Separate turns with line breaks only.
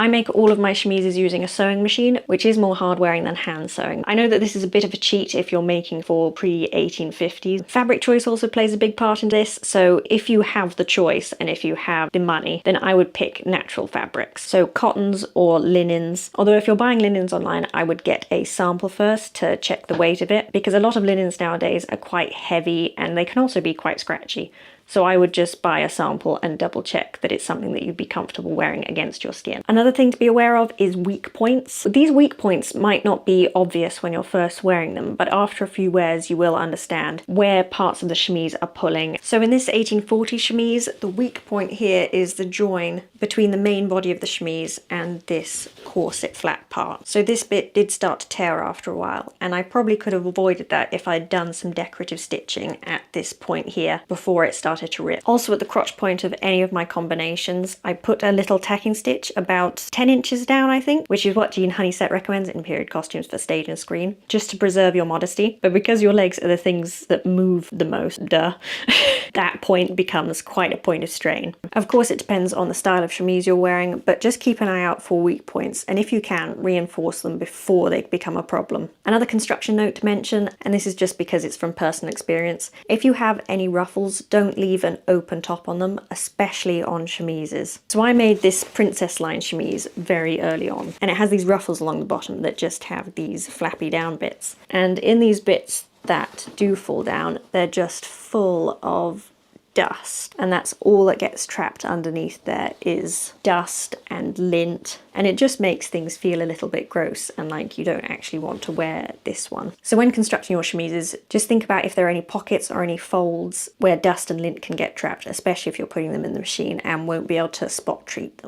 I make all of my chemises using a sewing machine, which is more hard wearing than hand sewing. I know that this is a bit of a cheat if you're making for pre-1850s. Fabric choice also plays a big part in this, so if you have the choice and if you have the money, then I would pick natural fabrics. So cottons or linens. Although if you're buying linens online, I would get a sample first to check the weight of it, because a lot of linens nowadays are quite heavy and they can also be quite scratchy. So I would just buy a sample and double check that it's something that you'd be comfortable wearing against your skin. Another thing to be aware of is weak points. These weak points might not be obvious when you're first wearing them, but after a few wears you will understand where parts of the chemise are pulling. So in this 1840 chemise, the weak point here is the join between the main body of the chemise and this corset flat part. So this bit did start to tear after a while, and I probably could have avoided that if I'd done some decorative stitching at this point here before it started to rip. Also at the crotch point of any of my combinations, I put a little tacking stitch about 10 inches down, I think, which is what Jean Honeysett recommends in period costumes for stage and screen, just to preserve your modesty. But because your legs are the things that move the most, that point becomes quite a point of strain. Of course, it depends on the style of chemise you're wearing, but just keep an eye out for weak points, and if you can, reinforce them before they become a problem. Another construction note to mention, and this is just because it's from personal experience, if you have any ruffles, don't leave an open top on them, especially on chemises. So I made this princess line chemise very early on, and it has these ruffles along the bottom that just have these flappy down bits. And in these bits that do fall down, they're just full of dust, and that's all that gets trapped underneath there is dust and lint, and it just makes things feel a little bit gross and like you don't actually want to wear this one. So when constructing your chemises, just think about if there are any pockets or any folds where dust and lint can get trapped, especially if you're putting them in the machine and won't be able to spot treat them.